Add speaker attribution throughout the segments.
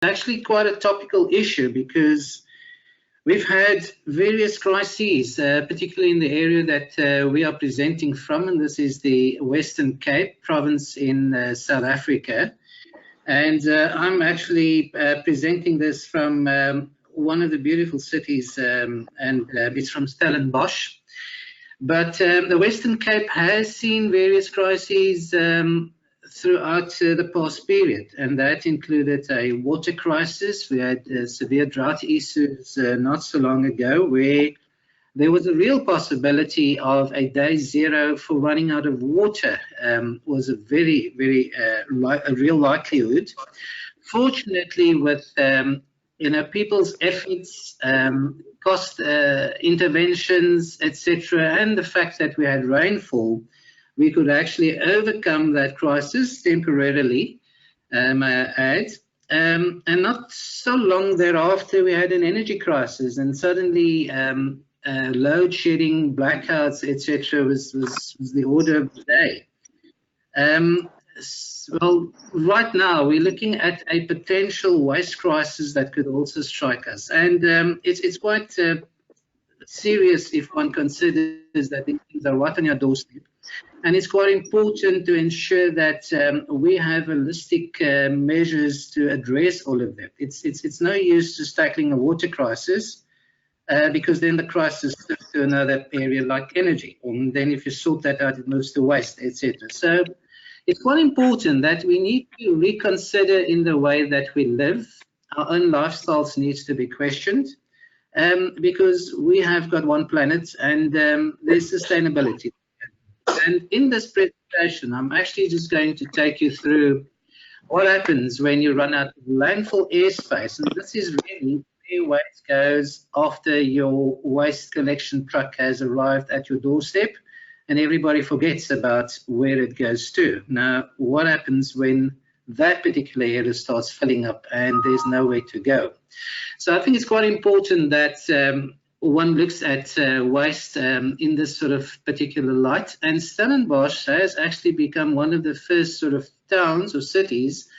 Speaker 1: actually quite a topical issue because we've had various crises, particularly in the area that we are presenting from, and this is the Western Cape province in South Africa. And I'm actually presenting this from one of the beautiful cities, and it's from Stellenbosch. But the Western Cape has seen various crises throughout the past period, and that included a water crisis. We had severe drought issues not so long ago, where there was a real possibility of a day zero for running out of water. Was a very, very a real likelihood. Fortunately, with people's efforts, cost interventions, etc., and the fact that we had rainfall, we could actually overcome that crisis temporarily, may I add. And not so long thereafter, we had an energy crisis, and suddenly load shedding, blackouts, etc., was the order of the day. Well, right now we're looking at a potential waste crisis that could also strike us, and it's quite serious if one considers that these things are right on your doorstep. And it's quite important to ensure that we have holistic measures to address all of that. It's no use just tackling a water crisis, because then the crisis shifts to another area like energy. And then if you sort that out, it moves to waste, etc. So it's quite important that we need to reconsider in the way that we live. Our own lifestyles needs to be questioned, because we have got one planet, and there's sustainability. And in this presentation, I'm actually just going to take you through what happens when you run out of landfill airspace. And this is really where waste goes after your waste collection truck has arrived at your doorstep, and everybody forgets about where it goes to. Now, what happens when that particular area starts filling up and there's nowhere to go? So I think it's quite important that one looks at waste in this sort of particular light. And Stellenbosch has actually become one of the first sort of towns or cities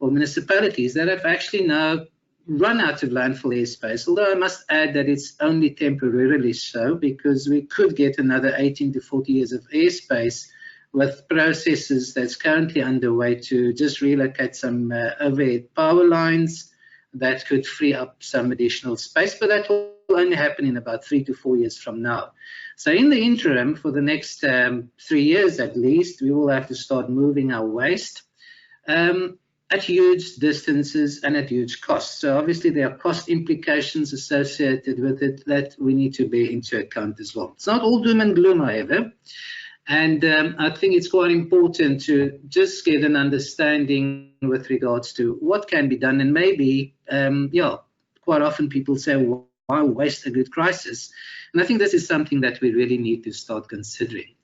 Speaker 1: or municipalities that have actually now run out of landfill airspace, although I must add that it's only temporarily so, because we could get another 18 to 40 years of airspace with processes that's currently underway to just relocate some overhead power lines that could free up some additional space, but that will only happen in about 3 to 4 years from now. So in the interim, for the next 3 years at least, we will have to start moving our waste at huge distances and at huge costs. So obviously there are cost implications associated with it that we need to bear into account as well. It's not all doom and gloom, however. And I think it's quite important to just get an understanding with regards to what can be done. And maybe, quite often people say, well, why waste a good crisis? And I think this is something that we really need to start considering.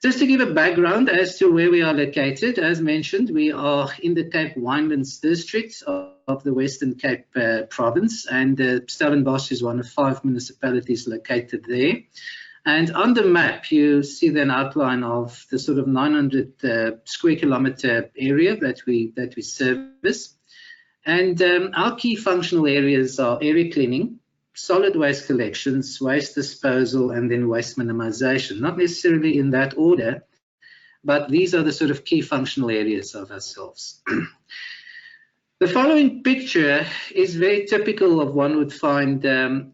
Speaker 1: Just to give a background as to where we are located, as mentioned, we are in the Cape Winelands district of the Western Cape province, and Stellenbosch is one of 5 municipalities located there. And on the map, you see an outline of the sort of 900 square kilometer area that we service. And our key functional areas are area cleaning, solid waste collections, waste disposal, and then waste minimization. Not necessarily in that order, but these are the sort of key functional areas of ourselves. The following picture is very typical of one would find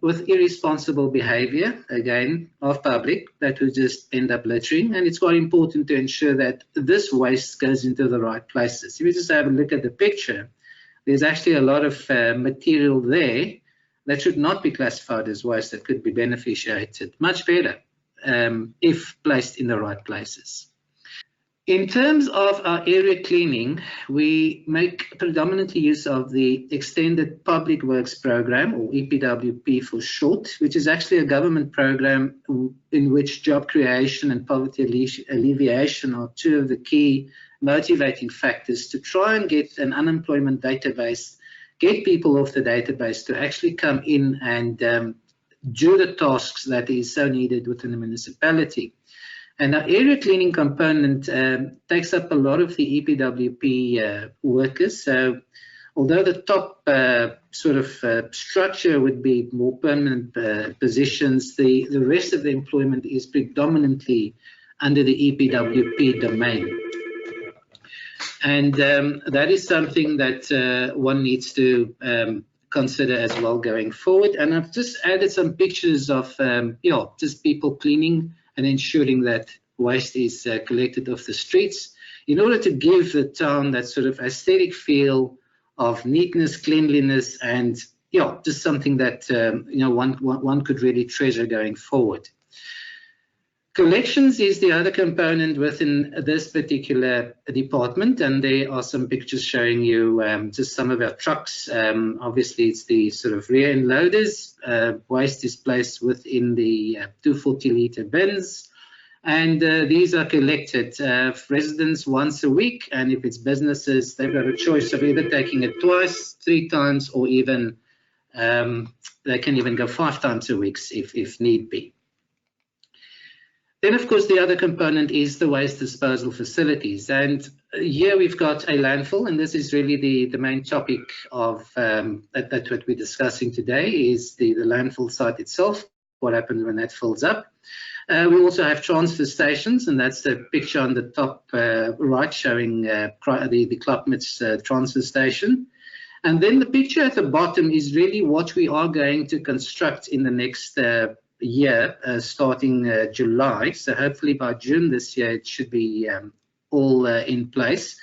Speaker 1: with irresponsible behavior, again, of public, that would just end up littering. And it's quite important to ensure that this waste goes into the right places. If you just have a look at the picture, there's actually a lot of material there that should not be classified as waste, that could be beneficiated much better if placed in the right places. In terms of our area cleaning, we make predominantly use of the Extended Public Works Program, or EPWP for short, which is actually a government program in which job creation and poverty alleviation are 2 of the key motivating factors to try and get an unemployment database, get people off the database to actually come in and do the tasks that is so needed within the municipality. And our area cleaning component takes up a lot of the EPWP workers. So although the top sort of structure would be more permanent positions, the rest of the employment is predominantly under the EPWP domain. And that is something that one needs to consider as well going forward. And I've just added some pictures of just people cleaning and ensuring that waste is collected off the streets in order to give the town that sort of aesthetic feel of neatness, cleanliness, and just something that one could really treasure going forward. Collections is the other component within this particular department, and there are some pictures showing you just some of our trucks. Obviously, it's the sort of rear end loaders. Waste is placed within the 240-litre bins, and these are collected residents once a week, and if it's businesses, they've got a choice of either taking it twice, 3 times, or even they can even go 5 times a week if need be. Then, of course, the other component is the waste disposal facilities. And here we've got a landfill, and this is really the main topic of that what we're discussing today is the landfill site itself, what happens when that fills up. We also have transfer stations, and that's the picture on the top right showing the Klapmuts transfer station. And then the picture at the bottom is really what we are going to construct in the next year, starting July. So hopefully by June this year it should be all in place.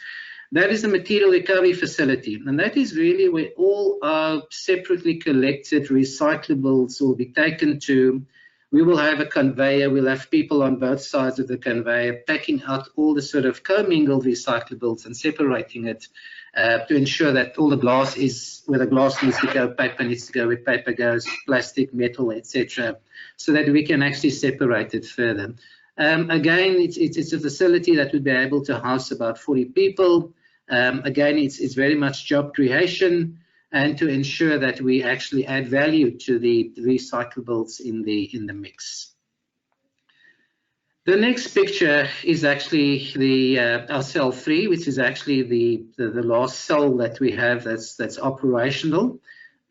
Speaker 1: That is a material recovery facility, and that is really where all our separately collected recyclables will be taken to. We will have a conveyor, we'll have people on both sides of the conveyor packing out all the sort of commingled recyclables and separating it to ensure that all the glass is where the glass needs to go, paper needs to go where paper goes, plastic, metal, etc., so that we can actually separate it further. Again, it's a facility that would be able to house about 40 people. Again, it's very much job creation and to ensure that we actually add value to the recyclables in the mix. The next picture is actually our cell 3, which is actually the last cell that we have that's operational,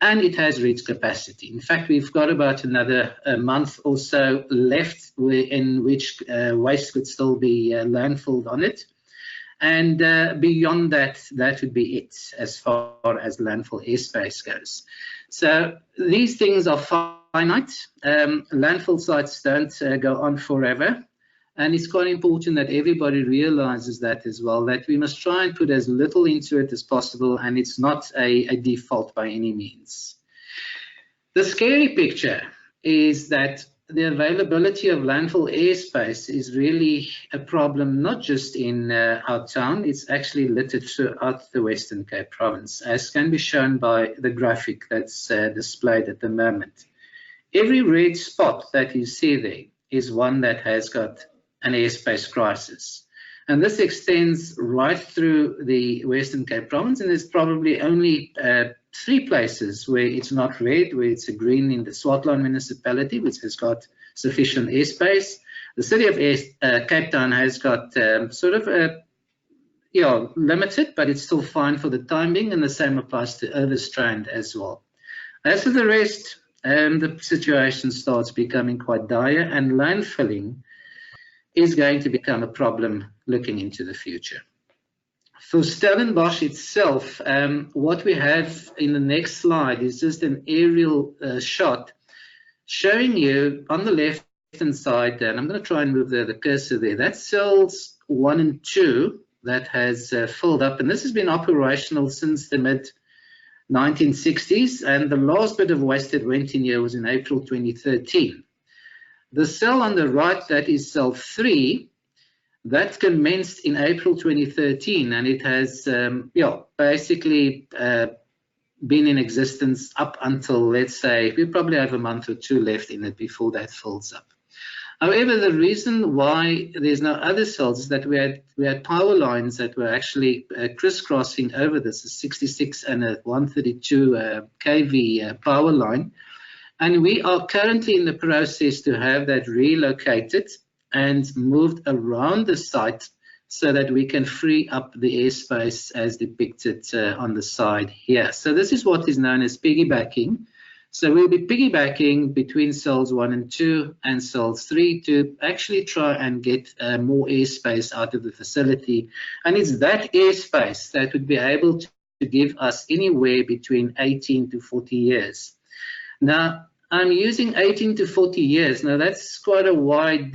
Speaker 1: and it has reached capacity. In fact, we've got about another month or so left in which waste could still be landfilled on it. And beyond that, that would be it as far as landfill airspace goes. So these things are finite. Landfill sites don't go on forever. And it's quite important that everybody realizes that as well, that we must try and put as little into it as possible, and it's not a default by any means. The scary picture is that the availability of landfill airspace is really a problem, not just in our town, it's actually littered throughout the Western Cape province, as can be shown by the graphic that's displayed at the moment. Every red spot that you see there is one that has got an airspace crisis. And this extends right through the Western Cape province, and there's probably only 3 places where it's not red, where it's a green in the Saliem Municipality, which has got sufficient airspace. The city of Cape Town has got sort of limited, but it's still fine for the time being, and the same applies to Overstrand as well. As for the rest, the situation starts becoming quite dire, and landfilling is going to become a problem looking into the future. For Stellenbosch itself, what we have in the next slide is just an aerial shot showing you on the left-hand side, and I'm going to try and move the cursor there, that's cells 1 and 2 that has filled up, and this has been operational since the mid-1960s, and the last bit of waste that went in here was in April 2013. The cell on the right, that is cell 3, that commenced in April 2013, and it has basically been in existence up until, let's say, we probably have a month or 2 left in it before that fills up. However, the reason why there's no other cells is that we had power lines that were actually crisscrossing over this, a 66 and a 132 kV power line. And we are currently in the process to have that relocated and moved around the site so that we can free up the airspace as depicted on the side here. So this is what is known as piggybacking. So we'll be piggybacking between cells 1 and 2 and cells 3 to actually try and get more airspace out of the facility. And it's that airspace that would be able to give us anywhere between 18 to 40 years. Now, I'm using 18 to 40 years. Now, that's quite a wide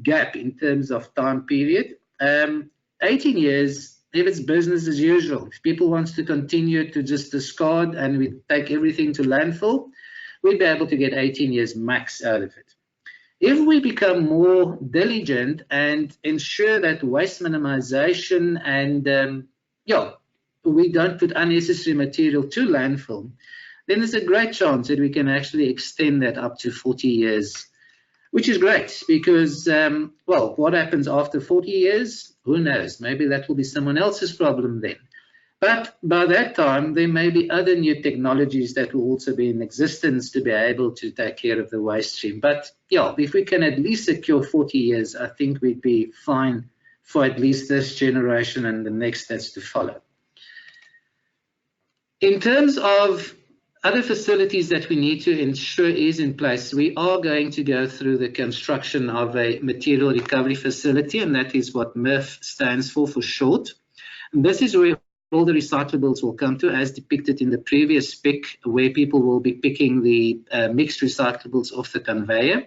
Speaker 1: gap in terms of time period. 18 years, if it's business as usual, if people want to continue to just discard and we take everything to landfill, we'd be able to get 18 years max out of it. If we become more diligent and ensure that waste minimization and we don't put unnecessary material to landfill, then there's a great chance that we can actually extend that up to 40 years, which is great because, well, what happens after 40 years? Who knows? Maybe that will be someone else's problem then. But by that time, there may be other new technologies that will also be in existence to be able to take care of the waste stream. But yeah, if we can at least secure 40 years, I think we'd be fine for at least this generation and the next that's to follow. In terms of other facilities that we need to ensure is in place, we are going to go through the construction of a material recovery facility, and that is what MRF stands for short. And this is where all the recyclables will come to, as depicted in the previous pic, where people will be picking the mixed recyclables off the conveyor.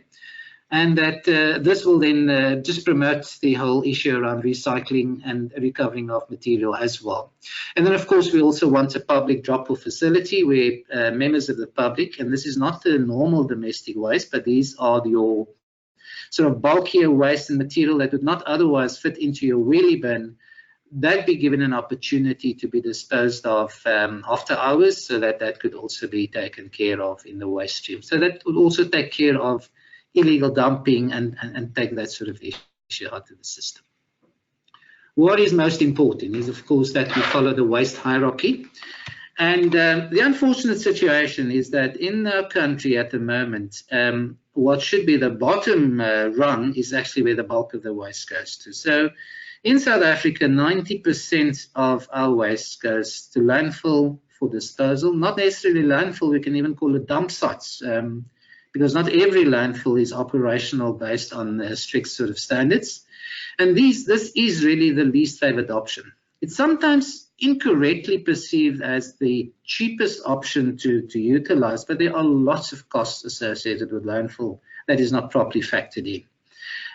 Speaker 1: And that this will then just promote the whole issue around recycling and recovering of material as well. And then, of course, we also want a public drop-off facility where members of the public, and this is not the normal domestic waste, but these are your sort of bulkier waste and material that would not otherwise fit into your wheelie bin, they'd be given an opportunity to be disposed of after hours, so that that could also be taken care of in the waste stream. So that would also take care of illegal dumping and take that sort of issue out of the system. What is most important is, of course, that we follow the waste hierarchy. And the unfortunate situation is that in our country at the moment, what should be the bottom rung is actually where the bulk of the waste goes to. So in South Africa, 90% of our waste goes to landfill for disposal. Not necessarily landfill, we can even call it dump sites. Because not every landfill is operational based on strict sort of standards. And this is really the least favored option. It's sometimes incorrectly perceived as the cheapest option to utilize, but there are lots of costs associated with landfill that is not properly factored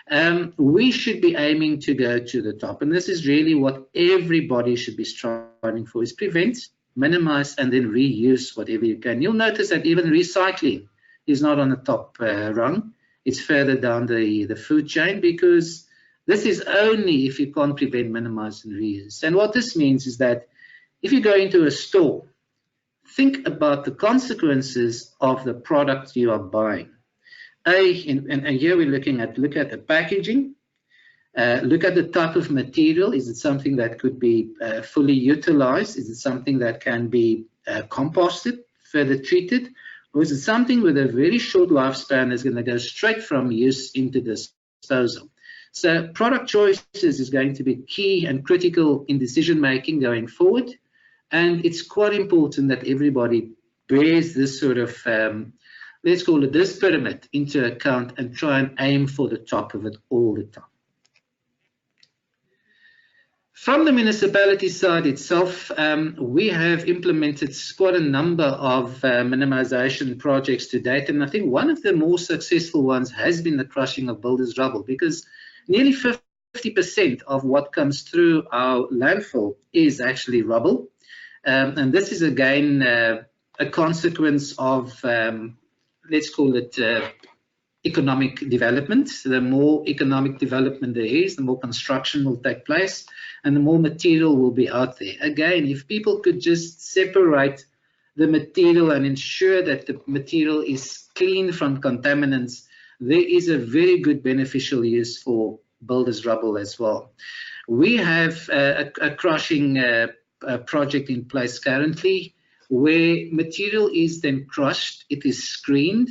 Speaker 1: in. We should be aiming to go to the top, and this is really what everybody should be striving for, is prevent, minimize, and then reuse whatever you can. You'll notice that even recycling is not on the top rung. It's further down the food chain, because this is only if you can't prevent, minimize, and reuse. And what this means is that if you go into a store, think about the consequences of the product you are buying. And here we're looking at, look at the packaging, look at the type of material. Is it something that could be fully utilized? Is it something that can be composted, further treated? Or is it something with a very short lifespan that's going to go straight from use into disposal? So product choices is going to be key and critical in decision making going forward. And it's quite important that everybody bears this sort of, let's call it this pyramid, into account and try and aim for the top of it all the time. From the municipality side itself, we have implemented quite a number of minimization projects to date, and I think one of the more successful ones has been the crushing of builders' rubble, because nearly 50% of what comes through our landfill is actually rubble, and this is again a consequence of, let's call it economic development. The more economic development there is, the more construction will take place and the more material will be out there. Again, if people could just separate the material and ensure that the material is clean from contaminants, there is a very good beneficial use for builders' rubble as well. We have a crushing project in place currently where material is then crushed, it is screened,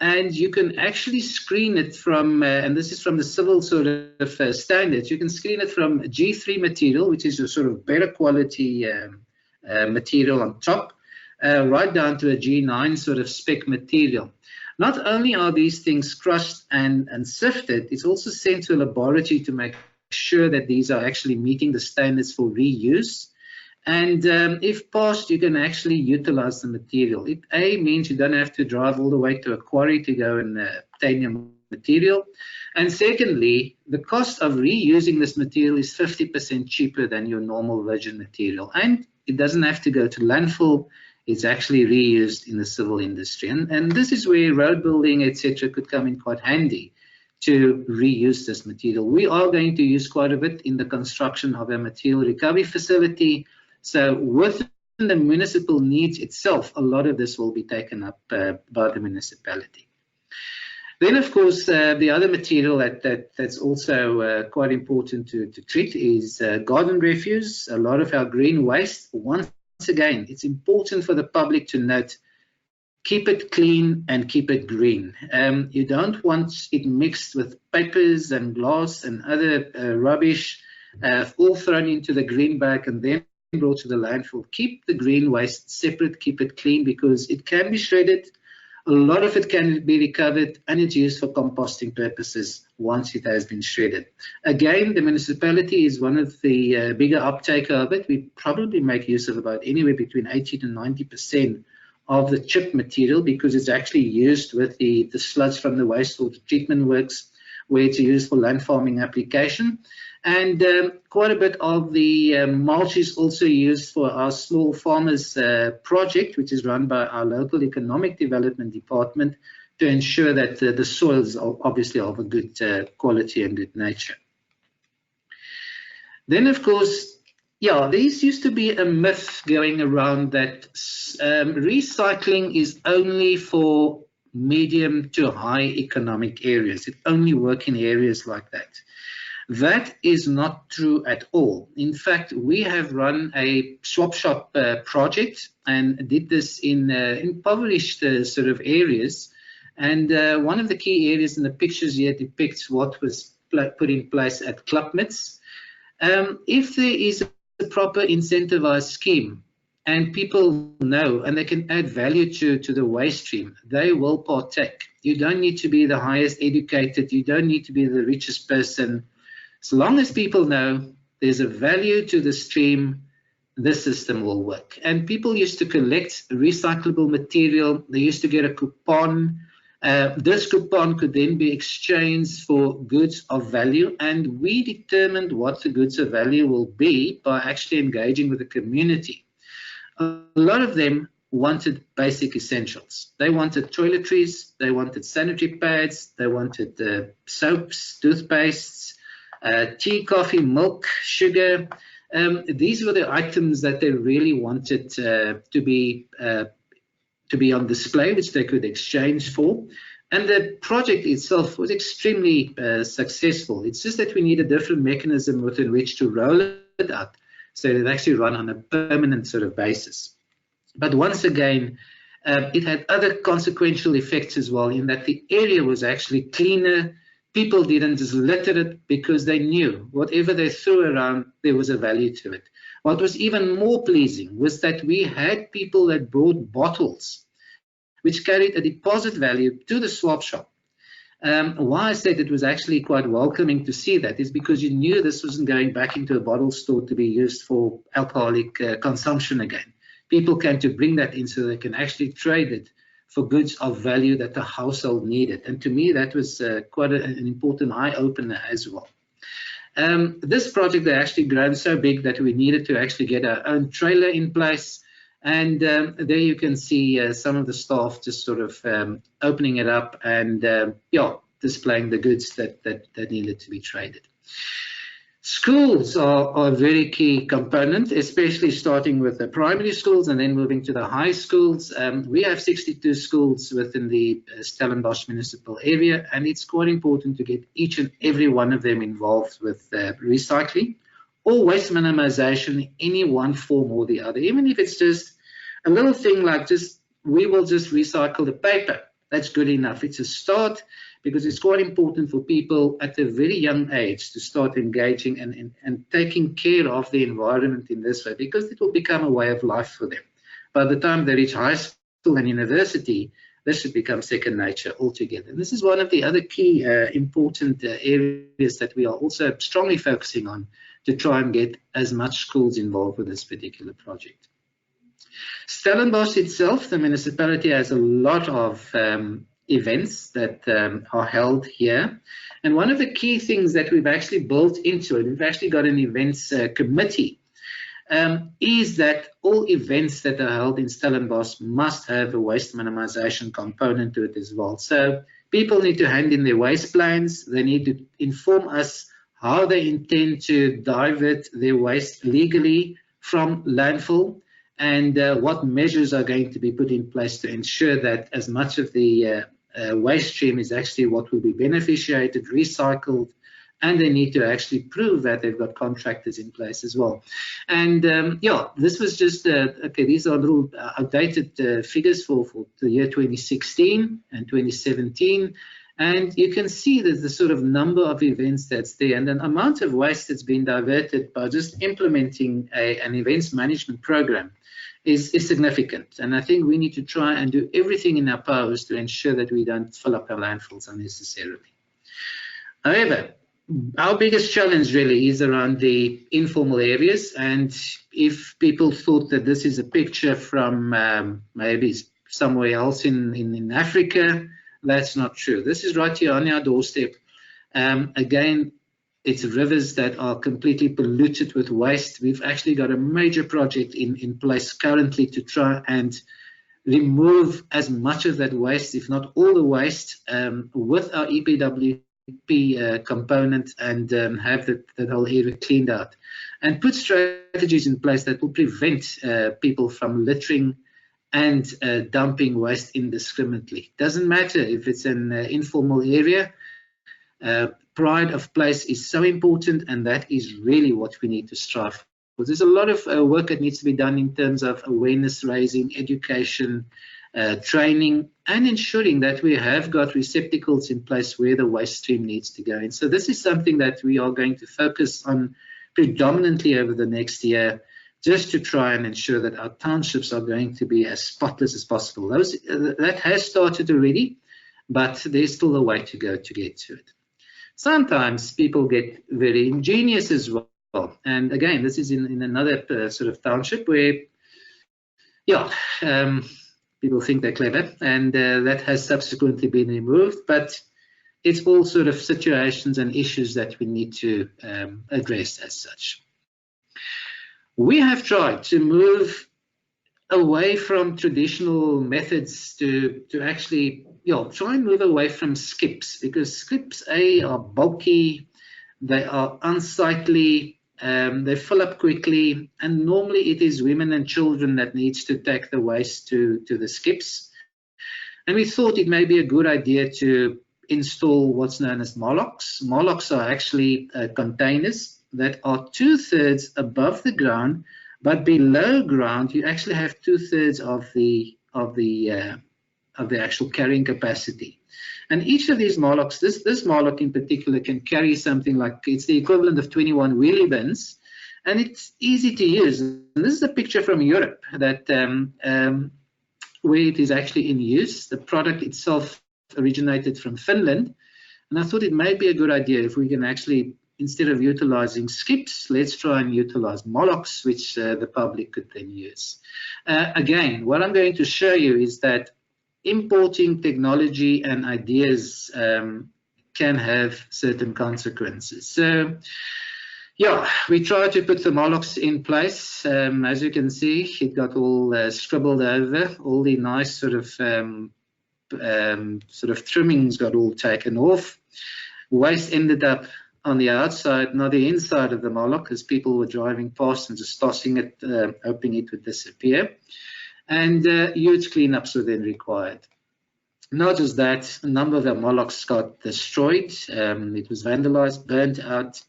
Speaker 1: and you can actually screen it from, and this is from the civil sort of standards, you can screen it from G3 material, which is a sort of better quality material on top, right down to a G9 sort of spec material. Not only are these things crushed and sifted, it's also sent to a laboratory to make sure that these are actually meeting the standards for reuse. And if passed, you can actually utilize the material. It means you don't have to drive all the way to a quarry to go and obtain your material. And secondly, the cost of reusing this material is 50% cheaper than your normal virgin material. And it doesn't have to go to landfill. It's actually reused in the civil industry. And this is where road building, etc., could come in quite handy to reuse this material. We are going to use quite a bit in the construction of a material recovery facility. So within the municipal needs itself, a lot of this will be taken up by the municipality. Then, of course, the other material that's also quite important to treat is garden refuse. A lot of our green waste. Once again, it's important for the public to note, keep it clean and keep it green. You don't want it mixed with papers and glass and other rubbish, all thrown into the green bag and then brought to the landfill. Keep the green waste separate, keep it clean, because it can be shredded. A lot of it can be recovered and it's used for composting purposes once it has been shredded. Again, the municipality is one of the bigger uptaker of it. We probably make use of about anywhere between 80 to 90% of the chip material, because it's actually used with the sludge from the wastewater treatment works, where it's used for land farming application. And quite a bit of the mulch is also used for our small farmers project, which is run by our local economic development department, to ensure that the soils are obviously of a good quality and good nature. Then, of course, yeah, there used to be a myth going around that recycling is only for medium to high economic areas. It only works in areas like that. That is not true at all. In fact, we have run a swap shop project and did this in impoverished sort of areas. And one of the key areas in the pictures here depicts what was put in place at Klapmits. If there is a proper incentivized scheme and people know and they can add value to the waste stream, they will partake. You don't need to be the highest educated. You don't need to be the richest person. As long as people know there's a value to the stream, the system will work. And people used to collect recyclable material. They used to get a coupon. This coupon could then be exchanged for goods of value. And we determined what the goods of value will be by actually engaging with the community. A lot of them wanted basic essentials. They wanted toiletries. They wanted sanitary pads. They wanted soaps, toothpastes, tea, coffee, milk, sugar. These were the items that they really wanted to be on display, which they could exchange for. And the project itself was extremely successful. It's just that we need a different mechanism within which to roll it out, so it actually run on a permanent sort of basis. But once again, it had other consequential effects as well, in that the area was actually cleaner. People didn't just litter it because they knew whatever they threw around, there was a value to it. What was even more pleasing was that we had people that brought bottles, which carried a deposit value to the swap shop. Why I said it was actually quite welcoming to see that is because you knew this wasn't going back into a bottle store to be used for alcoholic consumption again. People came to bring that in so they can actually trade it for goods of value that the household needed. And to me, that was quite an important eye-opener as well. This project had actually grown so big that we needed to actually get our own trailer in place. And there you can see some of the staff just sort of opening it up and displaying the goods that needed to be traded. Schools are a very key component, especially starting with the primary schools and then moving to the high schools. We have 62 schools within the Stellenbosch municipal area, and it's quite important to get each and every one of them involved with recycling or waste minimization in any one form or the other. Even if it's just a little thing like we will just recycle the paper. that's good enough. It's a start, because it's quite important for people at a very young age to start engaging and taking care of the environment in this way, because it will become a way of life for them. By the time they reach high school and university, this should become second nature altogether. And this is one of the other key important areas that we are also strongly focusing on to try and get as much schools involved with this particular project. Stellenbosch itself, the municipality, has a lot of events that are held here. And one of the key things that we've actually built into it, we've actually got an events committee, is that all events that are held in Stellenbosch must have a waste minimization component to it as well. So people need to hand in their waste plans. They need to inform us how they intend to divert their waste legally from landfill, and what measures are going to be put in place to ensure that as much of the waste stream is actually what will be beneficiated, recycled, and they need to actually prove that they've got contractors in place as well. And yeah, this was just, okay, these are little outdated figures for the year 2016 and 2017. And you can see that the sort of number of events that's there, and the amount of waste that's been diverted by just implementing an events management program is significant. And I think we need to try and do everything in our powers to ensure that we don't fill up our landfills unnecessarily. However, our biggest challenge really is around the informal areas. And if people thought that this is a picture from maybe somewhere else in Africa, that's not true. This is right here on our doorstep. Again, it's rivers that are completely polluted with waste. We've actually got a major project in place currently to try and remove as much of that waste, if not all the waste, with our EPWP component, and have that whole area cleaned out, and put strategies in place that will prevent people from littering and dumping waste indiscriminately. Doesn't matter if it's an informal area. Pride of place is so important, and that is really what we need to strive for. Because there's a lot of work that needs to be done in terms of awareness raising, education, training, and ensuring that we have got receptacles in place where the waste stream needs to go. And so this is something that we are going to focus on predominantly over the next year, just to try and ensure that our townships are going to be as spotless as possible. That has started already, but there's still a way to go to get to it. Sometimes people get very ingenious as well. And again, this is in another sort of township where, yeah, people think they're clever, and that has subsequently been removed. But it's all sort of situations and issues that we need to address as such. We have tried to move away from traditional methods to actually, try and move away from skips, because skips, are bulky, they are unsightly, they fill up quickly, and normally it is women and children that needs to take the waste to the skips. And we thought it may be a good idea to install what's known as Moloks. Moloks are actually containers that are 2/3 above the ground, but below ground you actually have 2/3 of the actual carrying capacity. And each of these Moloks, this Molok in particular, can carry something like, it's the equivalent of 21 wheelie bins, and it's easy to use. And this is a picture from Europe that where it is actually in use. The product itself originated from Finland, and I thought it may be a good idea if we can actually, instead of utilizing skips, let's try and utilize Moloks, which the public could then use. Again, what I'm going to show you is that importing technology and ideas can have certain consequences. So, yeah, we try to put the Moloks in place. As you can see, it got all scribbled over. All the nice sort of trimmings got all taken off. Waste ended up on the outside, not the inside of the Molok, as people were driving past and just tossing it, hoping it would disappear. And huge cleanups were then required. Not just that, a number of the Moloks got destroyed. It was vandalized, burnt out.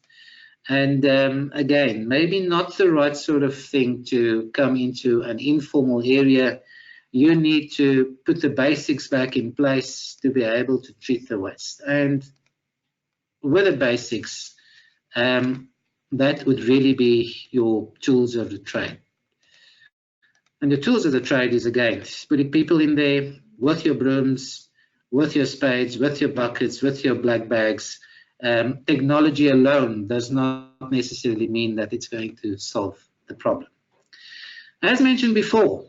Speaker 1: And again, maybe not the right sort of thing to come into an informal area you need to put the basics back in place to be able to treat the waste. And with the basics, that would really be your tools of the trade. And the tools of the trade is, again, putting people in there with your brooms, with your spades, with your buckets, with your black bags. Technology alone does not necessarily mean that it's going to solve the problem. As mentioned before,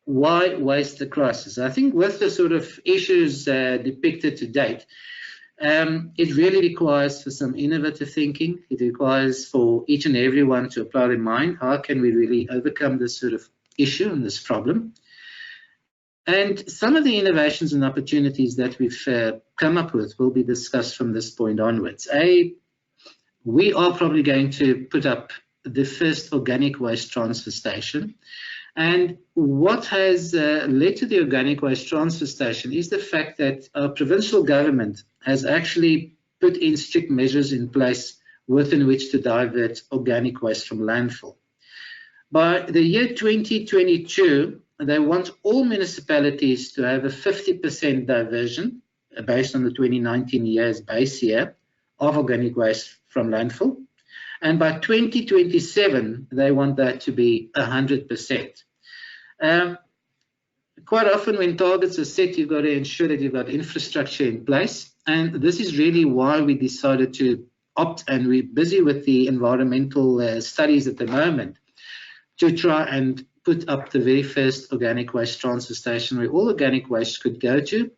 Speaker 1: why waste the crisis? I think with the sort of issues depicted to date, it really requires for some innovative thinking. It requires for each and everyone to apply their mind. How can we really overcome this sort of issue and this problem? And some of the innovations and opportunities that we've come up with will be discussed from this point onwards. We are probably going to put up the first organic waste transfer station. And what has led to the organic waste transfer station is the fact that our provincial government has actually put in strict measures in place within which to divert organic waste from landfill. By the year 2022, they want all municipalities to have a 50% diversion based on the 2019 year's base year of organic waste from landfill. And by 2027, they want that to be 100%. Quite often when targets are set, you've got to ensure that you've got infrastructure in place. And this is really why we decided to opt, and we're busy with the environmental studies at the moment, to try and put up the very first organic waste transfer station where all organic waste could go to,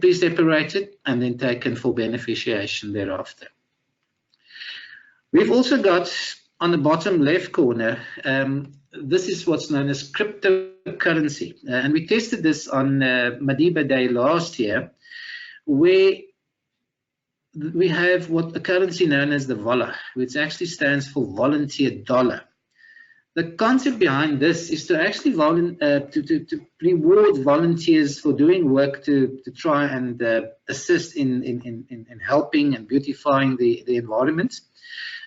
Speaker 1: pre-separated and then taken for beneficiation thereafter. We've also got on the bottom left corner, this is what's known as cryptocurrency. And we tested this on Madiba Day last year, where we have what a currency known as the VOLA, which actually stands for volunteer dollar. The concept behind this is to actually to reward volunteers for doing work to try and assist in helping and beautifying the environment.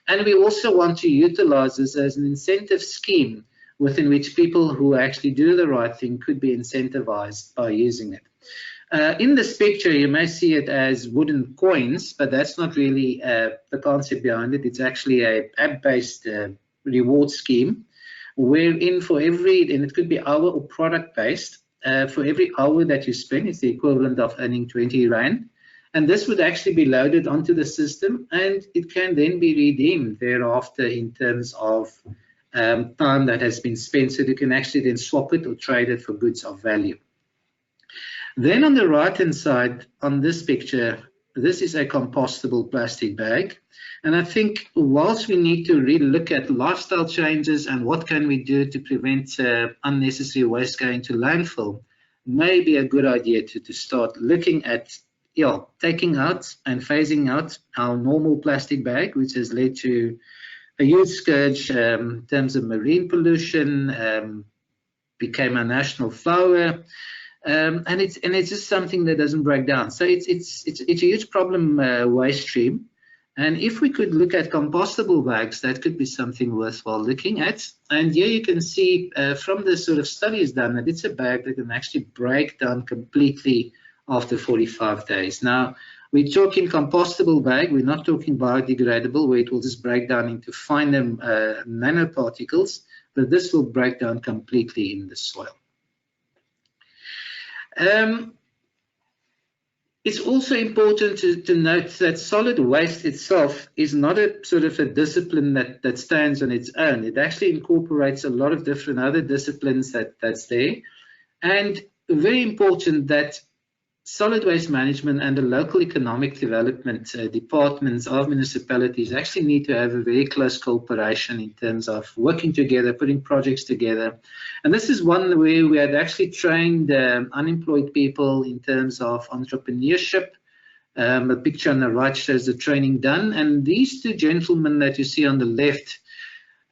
Speaker 1: And we also want to utilize this as an incentive scheme within which people who actually do the right thing could be incentivized by using it. In this picture, you may see it as wooden coins, but that's not really the concept behind it. It's actually an app-based reward scheme, wherein for every, and it could be hour or product-based, for every hour that you spend, it's the equivalent of earning 20 Rand. And this would actually be loaded onto the system, and it can then be redeemed thereafter in terms of time that has been spent, so you can actually then swap it or trade it for goods of value. Then on the right-hand side, on this picture, this is a compostable plastic bag. And I think whilst we need to really look at lifestyle changes and what can we do to prevent unnecessary waste going to landfill, may be a good idea to start looking at taking out and phasing out our normal plastic bag, which has led to a huge scourge in terms of marine pollution, became a national flower, and it's just something that doesn't break down. So it's a huge problem waste stream. And if we could look at compostable bags, that could be something worthwhile looking at. And here you can see from the sort of studies done that it's a bag that can actually break down completely after 45 days. Now, we're talking compostable bag. We're not talking biodegradable, where it will just break down into finer nanoparticles, but this will break down completely in the soil. It's also important to note that solid waste itself is not a sort of a discipline that stands on its own. It actually incorporates a lot of different other disciplines that's there. And very important that solid waste management and the local economic development departments of municipalities actually need to have a very close cooperation in terms of working together, putting projects together. And this is one where we had actually trained unemployed people in terms of entrepreneurship. The picture on the right shows the training done. And these two gentlemen that you see on the left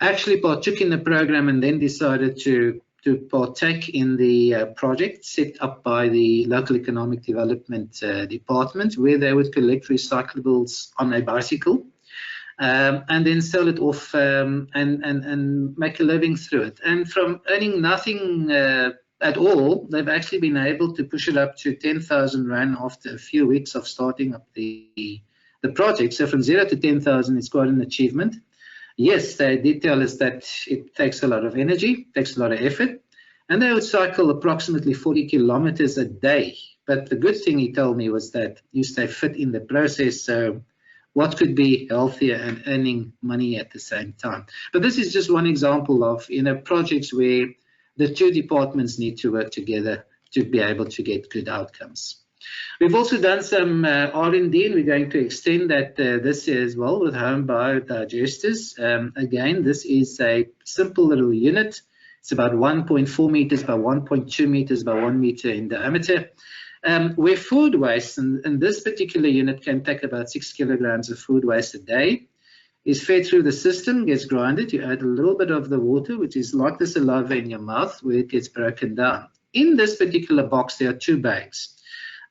Speaker 1: actually partook in the program and then decided to partake in the project set up by the local economic development department, where they would collect recyclables on a bicycle. and then sell it off and make a living through it. And from earning nothing at all, they've actually been able to push it up to 10,000 Rand after a few weeks of starting up the project. So from 0 to 10,000 is quite an achievement. Yes, they did tell us that it takes a lot of energy, takes a lot of effort, and they would cycle approximately 40 kilometers a day. But the good thing he told me was that you stay fit in the process, so what could be healthier and earning money at the same time? But this is just one example of, projects where the two departments need to work together to be able to get good outcomes. We've also done some R&D, and we're going to extend that this year as well with home biodigesters. Again, this is a simple little unit. It's about 1.4 meters by 1.2 meters by 1 meter in diameter. Where food waste, and this particular unit can take about 6 kilograms of food waste a day, is fed through the system, gets grinded. You add a little bit of the water, which is like the saliva in your mouth, where it gets broken down. In this particular box, there are 2 bags.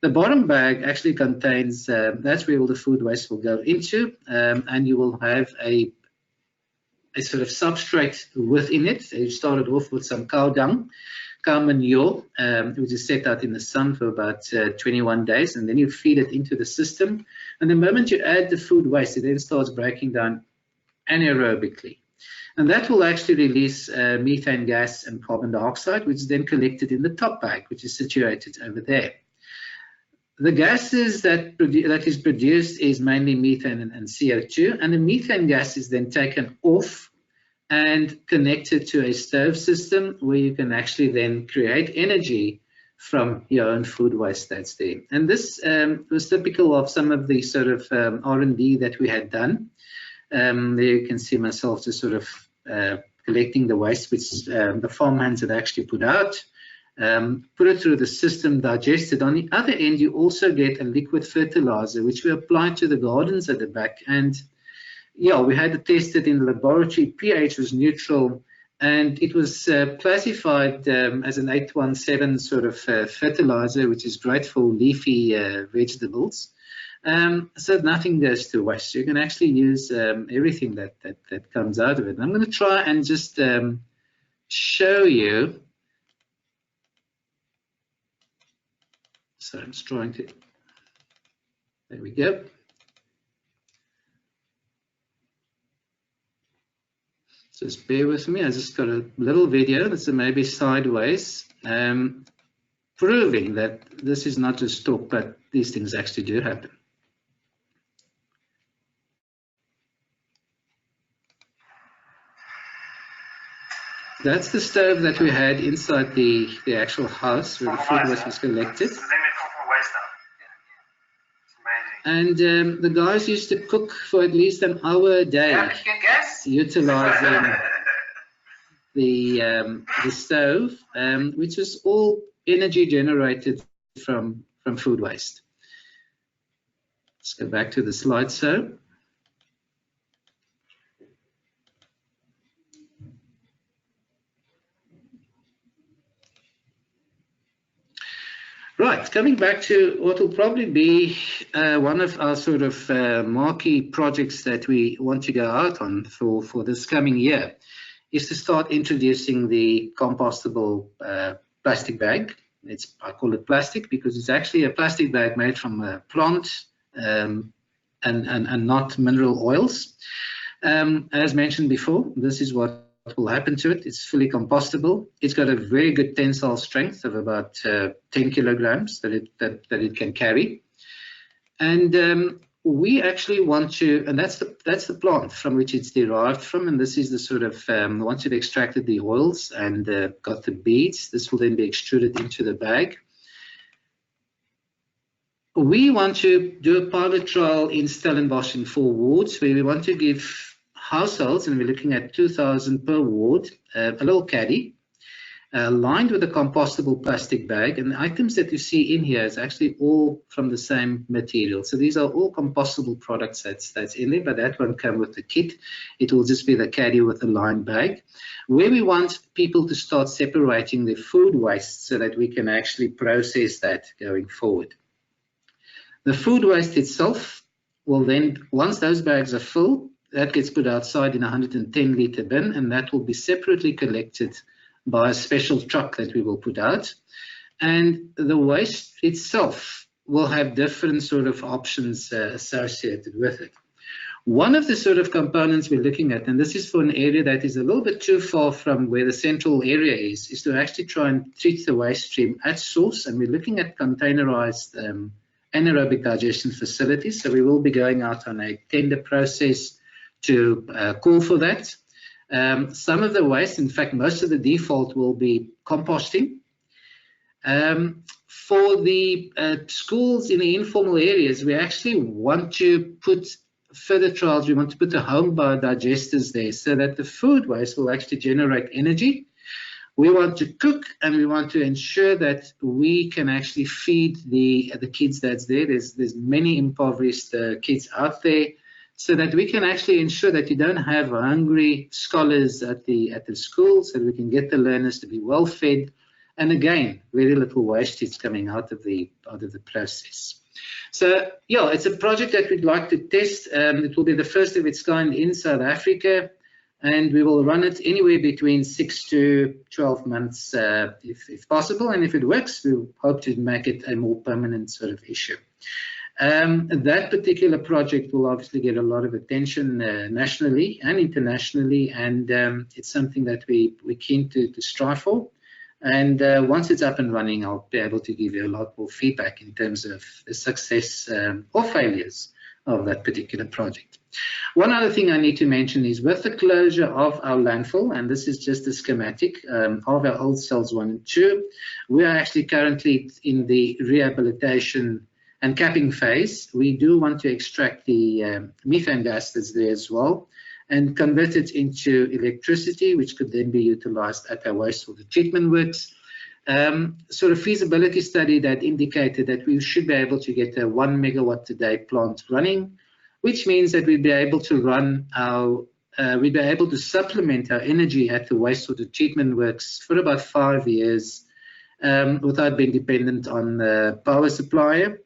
Speaker 1: The bottom bag actually contains, that's where all the food waste will go into, and you will have a sort of substrate within it. So you started off with some cow dung, cow manure, which is set out in the sun for about 21 days, and then you feed it into the system. And the moment you add the food waste, it then starts breaking down anaerobically. And that will actually release methane gas and carbon dioxide, which is then collected in the top bag, which is situated over there. The gases that is produced is mainly methane and CO2, and the methane gas is then taken off and connected to a stove system where you can actually then create energy from your own food waste that's there. And this was typical of some of the sort of R&D that we had done. There you can see myself just sort of collecting the waste which the farmhands had actually put out. Put it through the system, digest it. On the other end, you also get a liquid fertilizer, which we applied to the gardens at the back. And yeah, we had to test it in the laboratory. pH was neutral, and it was classified as an 817 sort of fertilizer, which is great for leafy vegetables. So nothing goes to waste. You can actually use everything that comes out of it. And I'm going to try and just show you. So I'm just trying to, there we go. Just bear with me. I just got a little video that's maybe sideways, proving that this is not just talk, but these things actually do happen. That's the stove that we had inside the actual house where the food waste was collected. And the guys used to cook for at least an hour a day, utilizing the stove, which was all energy generated from food waste. Let's go back to the slideshow. Right, coming back to what will probably be one of our sort of marquee projects that we want to go out on for this coming year is to start introducing the compostable plastic bag. I call it plastic because it's actually a plastic bag made from a plant and not mineral oils. As mentioned before, this is what will happen to it. It's fully compostable. It's got a very good tensile strength of about 10 kilograms that it can carry. And we actually want to, and that's the plant from which it's derived from, and this is the sort of, once you've extracted the oils and got the beads, this will then be extruded into the bag. We want to do a pilot trial in Stellenbosch in 4 wards where we want to give households, and we're looking at 2,000 per ward, a little caddy lined with a compostable plastic bag, and the items that you see in here is actually all from the same material. So these are all compostable products that's in there, but that won't come with the kit. It will just be the caddy with the lined bag, where we want people to start separating the food waste so that we can actually process that going forward. The food waste itself will then, once those bags are full, that gets put outside in a 110-litre bin, and that will be separately collected by a special truck that we will put out. And the waste itself will have different sort of options associated with it. One of the sort of components we're looking at, and this is for an area that is a little bit too far from where the central area is to actually try and treat the waste stream at source, and we're looking at containerized anaerobic digestion facilities. So we will be going out on a tender process to call for that. Some of the waste, in fact, most of the default will be composting. For the schools in the informal areas, we actually want to put further trials. We want to put the home biodigesters there so that the food waste will actually generate energy. We want to cook, and we want to ensure that we can actually feed the kids that's there. There's many impoverished kids out there, so that we can actually ensure that you don't have hungry scholars at the school, so that we can get the learners to be well fed. And again, very little waste is coming out of the process. So yeah, it's a project that we'd like to test. It will be the first of its kind in South Africa, and we will run it anywhere between 6 to 12 months if possible. And if it works, we'll hope to make it a more permanent sort of issue. That particular project will obviously get a lot of attention nationally and internationally, and it's something that we're keen to strive for. And once it's up and running, I'll be able to give you a lot more feedback in terms of the success or failures of that particular project. One other thing I need to mention is with the closure of our landfill, and this is just a schematic of our old cells 1 and 2, we are actually currently in the rehabilitation and capping phase. We do want to extract the methane gas that's there as well, and convert it into electricity, which could then be utilized at our wastewater treatment works. Sort of feasibility study that indicated that we should be able to get a 1 megawatt a day plant running, which means that we'd be able to run our, we'd be able to supplement our energy at the wastewater treatment works for about 5 years without being dependent on the power supplier.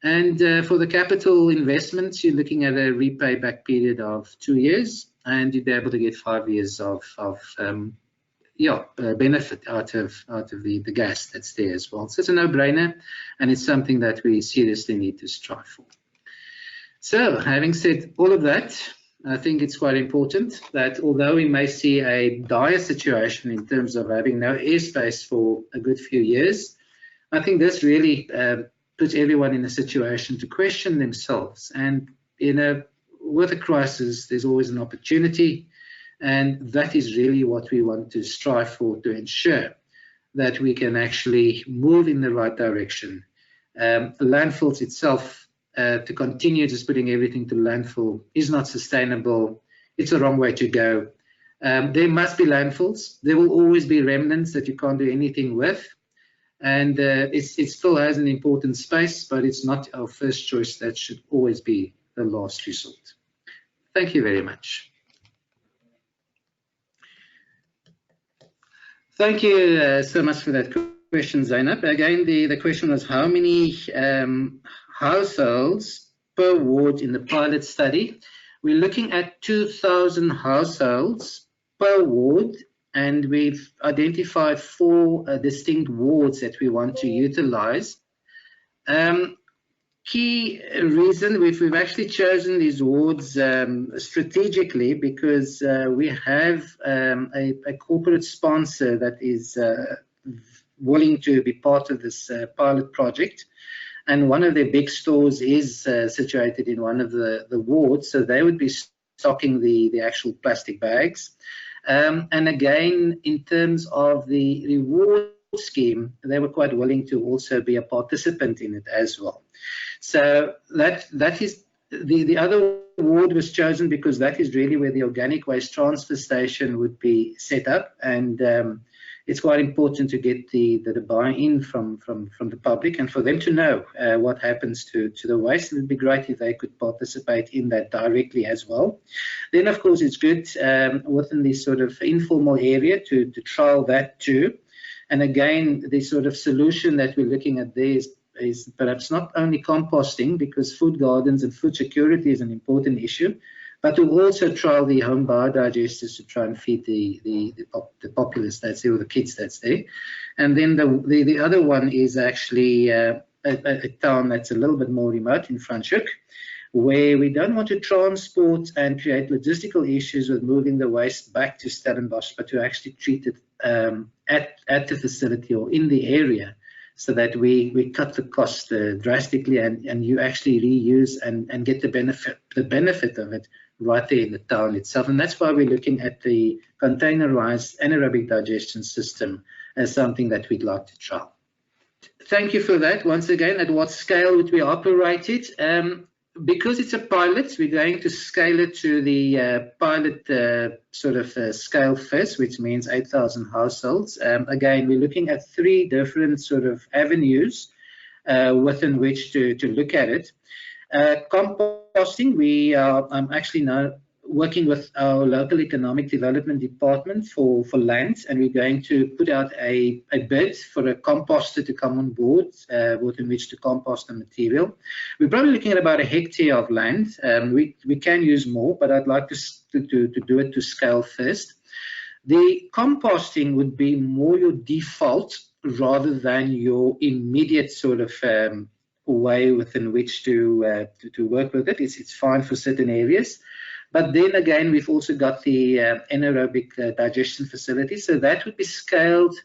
Speaker 1: And for the capital investments, you're looking at a repay back period of 2 years, and you'd be able to get 5 years of benefit out of the gas that's there as well. So it's a no-brainer, and it's something that we seriously need to strive for. So having said all of that, I think it's quite important that although we may see a dire situation in terms of having no airspace for a good few years, I think this really puts everyone in a situation to question themselves. And with a crisis, there's always an opportunity, and that is really what we want to strive for, to ensure that we can actually move in the right direction. The landfills itself, to continue just putting everything to landfill is not sustainable. It's the wrong way to go. There must be landfills. There will always be remnants that you can't do anything with. And it still has an important space, but it's not our first choice. That should always be the last resort. Thank you very much. Thank you so much for that question, Zainab. Again, the question was how many households per ward in the pilot study? We're looking at 2,000 households per ward, and we've identified 4 distinct wards that we want to utilize. Key reason, we've actually chosen these wards strategically because we have a corporate sponsor that is willing to be part of this pilot project. And one of their big stores is situated in one of the wards, so they would be stocking the actual plastic bags. And again, in terms of the reward scheme, they were quite willing to also be a participant in it as well. So that is the other ward was chosen because that is really where the organic waste transfer station would be set up, and it's quite important to get the buy-in from the public and for them to know what happens to the waste. It would be great if they could participate in that directly as well. Then, of course, it's good within this sort of informal area to trial that too. And again, the sort of solution that we're looking at there is perhaps not only composting, because food gardens and food security is an important issue, but to also trial the home biodigesters to try and feed the populace that's there, or the kids that's there. And then the other one is actually a town that's a little bit more remote in Franschhoek, where we don't want to transport and create logistical issues with moving the waste back to Stellenbosch, but to actually treat it at the facility or in the area, so that we cut the cost drastically, and you actually reuse and get the benefit of it right there in the town itself. And that's why we're looking at the containerized anaerobic digestion system as something that we'd like to trial. Thank you for that. Once again, at what scale would we operate it? Because it's a pilot, we're going to scale it to the pilot scale first, which means 8,000 households. Again, we're looking at 3 different sort of avenues within which to look at it. Composting, I'm actually now working with our local economic development department for land, and we're going to put out a bid for a composter to come on board within which to compost the material. We're probably looking at about 1 hectare of land. We can use more, but I'd like to do it to scale first. The composting would be more your default rather than your immediate sort of way within which to work with it. It's fine for certain areas. But then again, we've also got the anaerobic digestion facility. So that would be scaled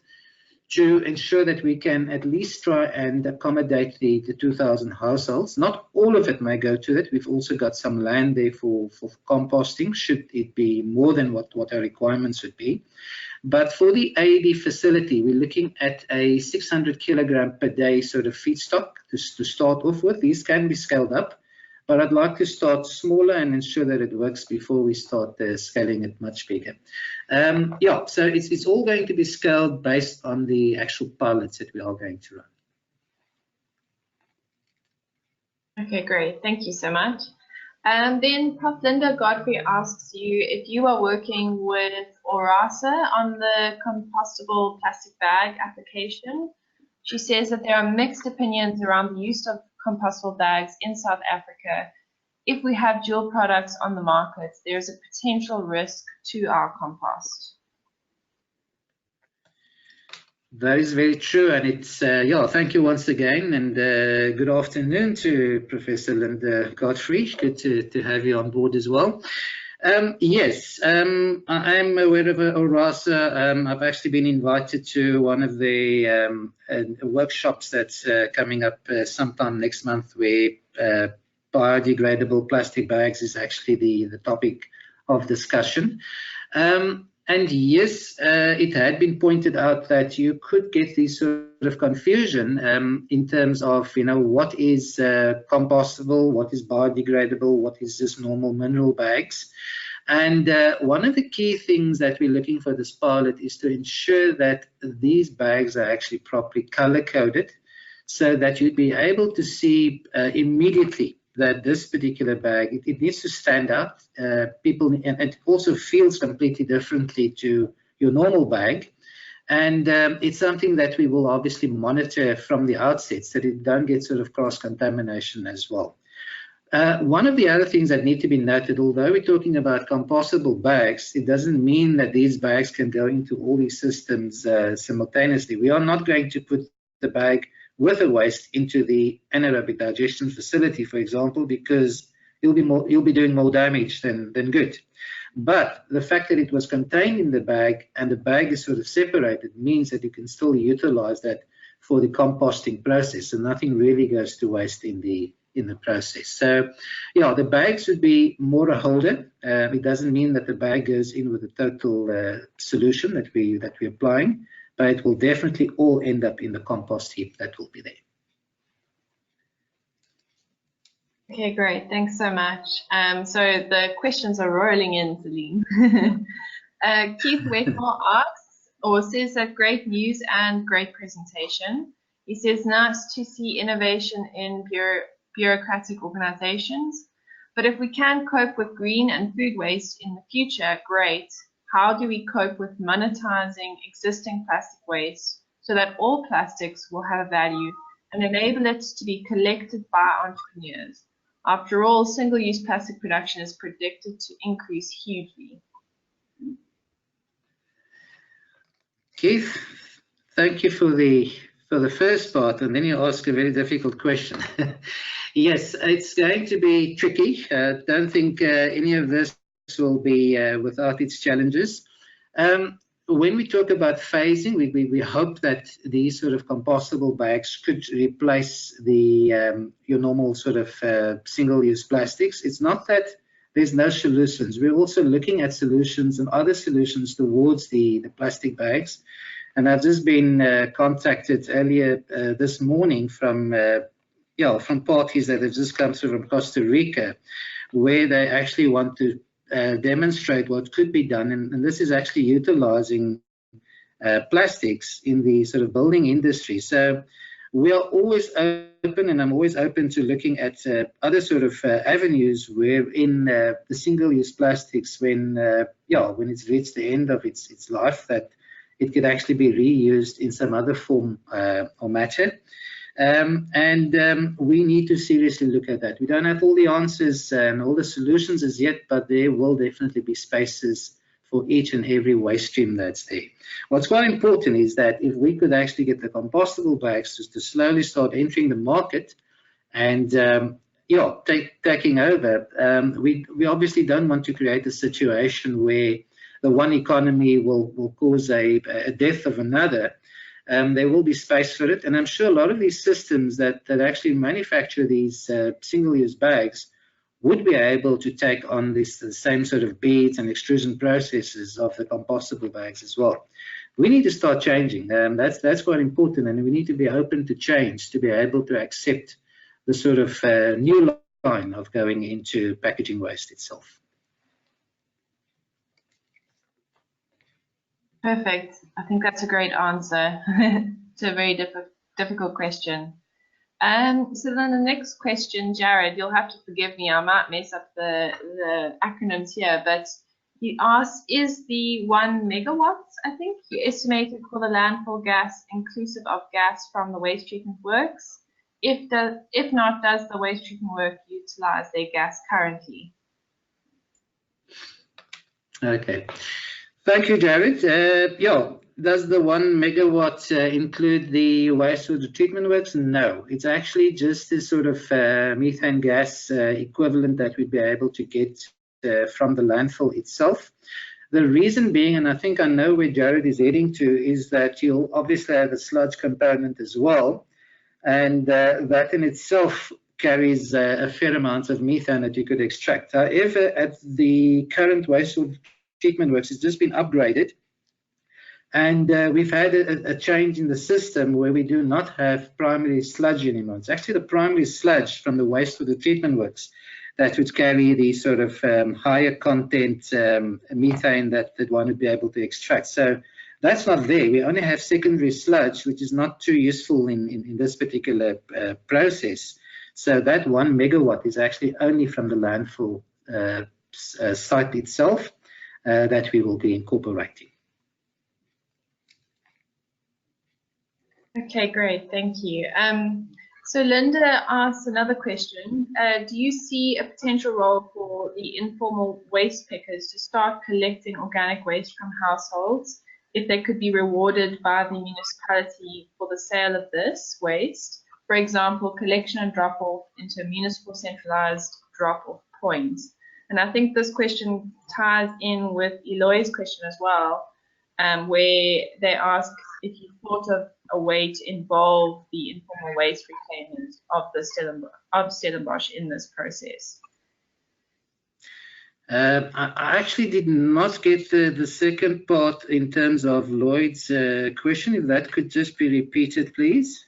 Speaker 1: to ensure that we can at least try and accommodate the 2,000 households. Not all of it may go to it. We've also got some land there for composting, should it be more than what our requirements would be. But for the AED facility, we're looking at a 600 kilogram per day sort of feedstock to start off with. These can be scaled up, but I'd like to start smaller and ensure that it works before we start scaling it much bigger. Yeah, so it's all going to be scaled based on the actual pilots that we are going to run.
Speaker 2: Okay, great. Thank you so much. Then Prof. Linda Godfrey asks you if you are working with ORASA on the compostable plastic bag application. She says that there are mixed opinions around the use of compostable bags in South Africa. If we have dual products on the market, there's a potential risk to our compost.
Speaker 1: That is very true, and it's yeah. Thank you once again, and good afternoon to Professor Linda Godfrey. Good to have you on board as well. Yes, I am aware of ORASA. I've actually been invited to one of the workshops that's coming up sometime next month, where biodegradable plastic bags is actually the topic of discussion. And yes, it had been pointed out that you could get this sort of confusion in terms of, you know, what is compostable, what is biodegradable, what is just normal mineral bags. And one of the key things that we're looking for this pilot is to ensure that these bags are actually properly color-coded, so that you'd be able to see immediately that this particular bag, it needs to stand out. And it also feels completely differently to your normal bag. And it's something that we will obviously monitor from the outset, so that it don't get sort of cross-contamination as well. One of the other things that need to be noted, although we're talking about compostable bags, it doesn't mean that these bags can go into all these systems simultaneously. We are not going to put the bag with the waste into the anaerobic digestion facility, for example, because you'll be doing more damage than good. But the fact that it was contained in the bag and the bag is sort of separated means that you can still utilize that for the composting process, and nothing really goes to waste in the process. So yeah, the bags would be more a holder. It doesn't mean that the bag goes in with a total solution that we're applying, but it will definitely all end up in the compost heap that will be there.
Speaker 2: Okay, great. Thanks so much. So the questions are rolling in, Saliem. Keith Wetmore asks, or says that great news and great presentation. He says, nice to see innovation in bureaucratic organizations, but if we can cope with green and food waste in the future, great. How do we cope with monetizing existing plastic waste so that all plastics will have a value and enable it to be collected by entrepreneurs? After all, single-use plastic production is predicted to increase hugely.
Speaker 1: Keith, thank you for the first part, and then you ask a very difficult question. Yes, it's going to be tricky. Don't think any of this will be without its challenges. When we talk about phasing, we hope that these sort of compostable bags could replace the your normal sort of single-use plastics. It's not that there's no solutions. We're also looking at solutions and other solutions towards the plastic bags. And I've just been contacted earlier this morning from parties that have just come through from Costa Rica, where they actually want to demonstrate what could be done, and this is actually utilizing plastics in the sort of building industry. So we are always open, and I'm always open to looking at other sort of avenues wherein the single-use plastics, when it's reached the end of its life, that it could actually be reused in some other form or matter. We need to seriously look at that. We don't have all the answers and all the solutions as yet, but there will definitely be spaces for each and every waste stream that's there. What's quite important is that if we could actually get the compostable bags to slowly start entering the market and taking over, we obviously don't want to create a situation where the one economy will cause a death of another. There will be space for it, and I'm sure a lot of these systems that actually manufacture these single-use bags would be able to take on the same sort of beads and extrusion processes of the compostable bags as well. We need to start changing. That's quite important, and we need to be open to change to be able to accept the sort of new line of going into packaging waste itself.
Speaker 2: Perfect. I think that's a great answer to a very difficult question. So then the next question, Jared, you'll have to forgive me, I might mess up the acronyms here, but he asks, is the 1 megawatts, I think, you estimated for the landfill gas inclusive of gas from the waste treatment works? If not, does the waste treatment work utilize their gas currently?
Speaker 1: Okay. Thank you, Jared. Does the 1 megawatt include the wastewater treatment works? No, it's actually just this sort of methane gas equivalent that we'd be able to get from the landfill itself. The reason being, and I think I know where Jared is heading to, is that you'll obviously have a sludge component as well, and that in itself carries a fair amount of methane that you could extract. However, at the current wastewater treatment works, it's just been upgraded, and we've had a change in the system where we do not have primary sludge anymore. It's actually the primary sludge from the wastewater treatment works that would carry the sort of higher content methane that one would be able to extract. So that's not there. We only have secondary sludge, which is not too useful in this particular process. So that 1 megawatt is actually only from the landfill site itself that we will be incorporating.
Speaker 2: Okay, great, thank you. So Linda asks another question. Do you see a potential role for the informal waste pickers to start collecting organic waste from households if they could be rewarded by the municipality for the sale of this waste? For example, collection and drop-off into a municipal centralized drop-off point. And I think this question ties in with Eloy's question as well, where they ask if you thought of a way to involve the informal waste reclaimers of Stellenbosch in this process.
Speaker 1: I actually did not get the second part in terms of Lloyd's question. If that could just be repeated, please.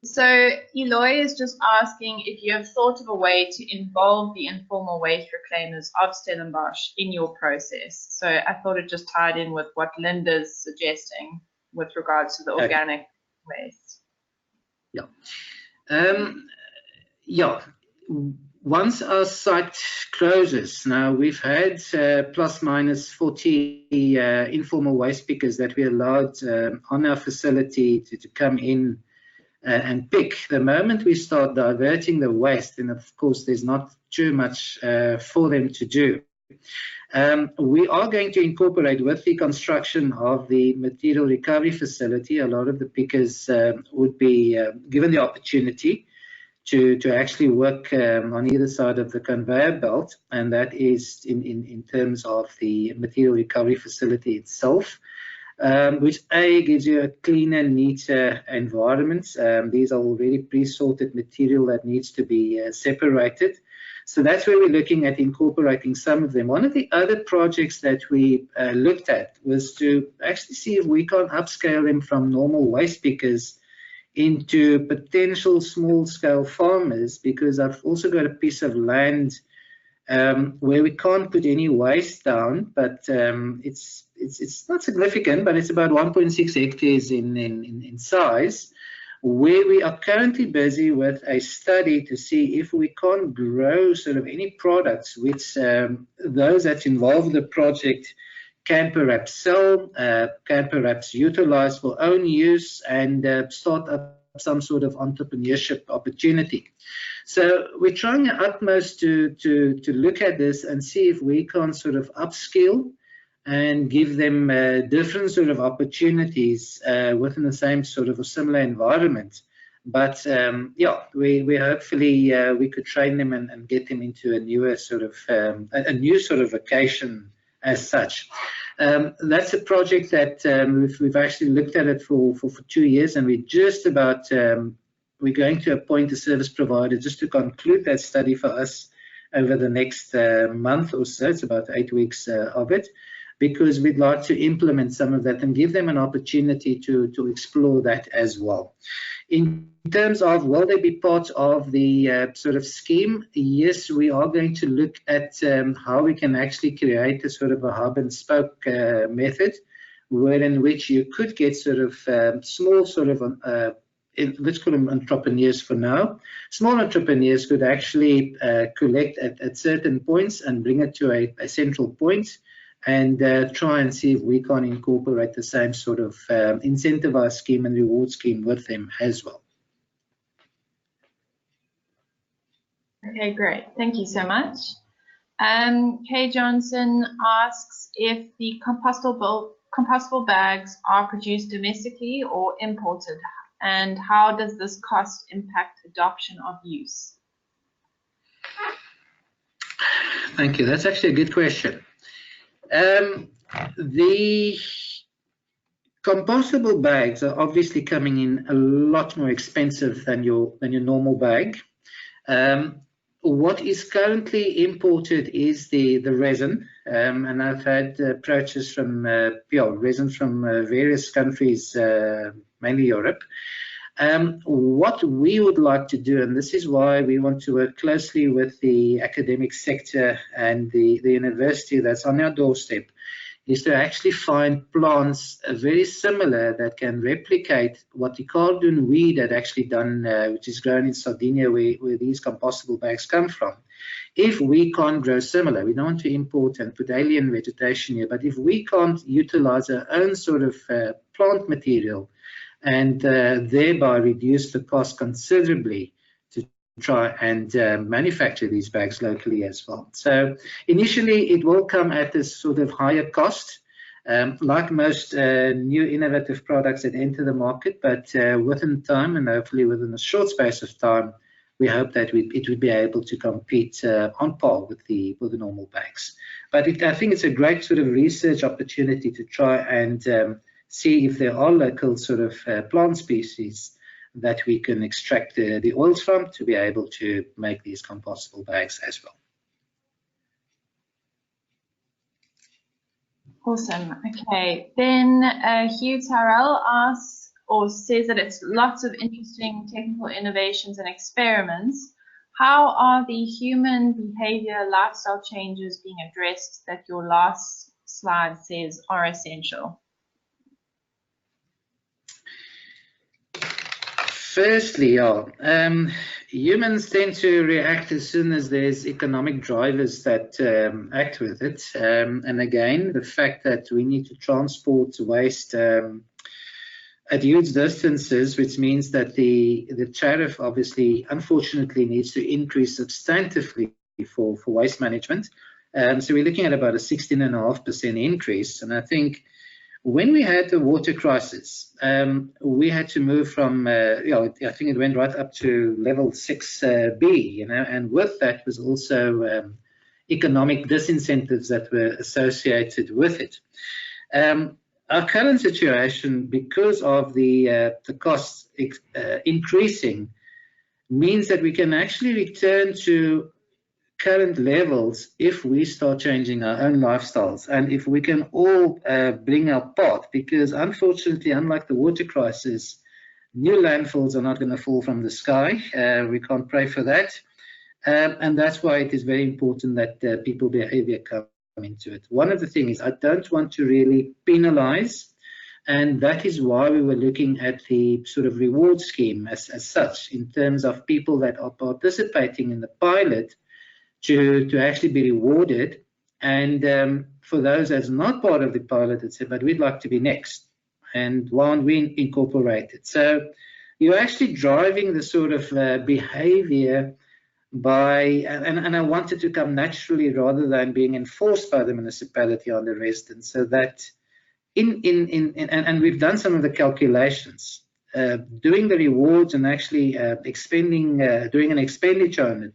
Speaker 2: So Eloy is just asking if you have thought of a way to involve the informal waste reclaimers of Stellenbosch in your process. So I thought it just tied in with what Linda's suggesting with regards to the organic waste.
Speaker 1: Yeah. Once our site closes, now we've had plus minus 40 informal waste pickers that we allowed on our facility to come in and pick. The moment we start diverting the waste, then of course there's not too much for them to do. We are going to incorporate with the construction of the material recovery facility. A lot of the pickers would be given the opportunity to actually work on either side of the conveyor belt, and that is in terms of the material recovery facility itself, which gives you a cleaner, neater environment. These are already pre-sorted material that needs to be separated. So that's where we're looking at incorporating some of them. One of the other projects that we looked at was to actually see if we can't upscale them from normal waste pickers into potential small-scale farmers, because I've also got a piece of land where we can't put any waste down, but it's not significant, but it's about 1.6 hectares in size, where we are currently busy with a study to see if we can't grow sort of any products which those that's involved in the project can perhaps sell, can perhaps utilize for own use, and start up some sort of entrepreneurship opportunity. So we're trying our utmost to look at this and see if we can sort of upskill and give them different sort of opportunities within the same sort of a similar environment. But yeah, we hopefully we could train them and get them into a newer sort of a new sort of vocation as such. That's a project that we've actually looked at it for 2 years, and we're just about we're going to appoint a service provider just to conclude that study for us over the next month or so. It's about 8 weeks of it, because we'd like to implement some of that and give them an opportunity to explore that as well. In terms of will they be part of the sort of scheme, yes, we are going to look at how we can actually create a sort of a hub and spoke method, wherein which you could get sort of small sort of let's call them entrepreneurs for now. Small entrepreneurs could actually collect at certain points and bring it to a central point, and try and see if we can incorporate the same sort of incentivized scheme and reward scheme with them as well.
Speaker 2: Okay, great. Thank you so much. Kay Johnson asks if the compostable bags are produced domestically or imported, and how does this cost impact adoption of use?
Speaker 1: Thank you. That's actually a good question. The compostable bags are obviously coming in a lot more expensive than your normal bag. What is currently imported is the resin, and I've had approaches from resin from various countries, mainly Europe. What we would like to do, and this is why we want to work closely with the academic sector and the university that's on our doorstep, is to actually find plants very similar that can replicate what the cardoon weed had actually done, which is grown in Sardinia, where these compostable bags come from. If we can't grow similar, we don't want to import and put alien vegetation here, but if we can't utilize our own sort of plant material and thereby reduce the cost considerably to try and manufacture these bags locally as well. So initially it will come at a sort of higher cost, like most new innovative products that enter the market, but within time, and hopefully within a short space of time, we hope that it would be able to compete on par with the normal bags. But I think it's a great sort of research opportunity to try and see if there are local sort of plant species that we can extract the oils from to be able to make these compostable bags as well.
Speaker 2: Awesome. Okay. Then Hugh Tyrrell asks or says that it's lots of interesting technical innovations and experiments. How are the human behavior lifestyle changes being addressed that your last slide says are essential?
Speaker 1: Firstly, humans tend to react as soon as there's economic drivers that act with it. And again, the fact that we need to transport waste at huge distances, which means that the tariff obviously, unfortunately, needs to increase substantively for waste management. So we're looking at about a 16.5% increase. And I think when we had the water crisis, we had to move from, I think it went right up to level 6B, and with that was also economic disincentives that were associated with it. Our current situation, because of the costs increasing, means that we can actually return to current levels if we start changing our own lifestyles and if we can all bring our part, because unfortunately, unlike the water crisis, new landfills are not going to fall from the sky. We can't pray for that. And that's why it is very important that people behavior come into it. One of the things is I don't want to really penalize, and that is why we were looking at the sort of reward scheme as such, in terms of people that are participating in the pilot to actually be rewarded. And for those that's not part of the pilot, it said, but we'd like to be next, and why aren't we incorporated? So you're actually driving the sort of behavior by, and I want it to come naturally rather than being enforced by the municipality on the residents, so that and we've done some of the calculations, doing the rewards and actually doing an expenditure on it.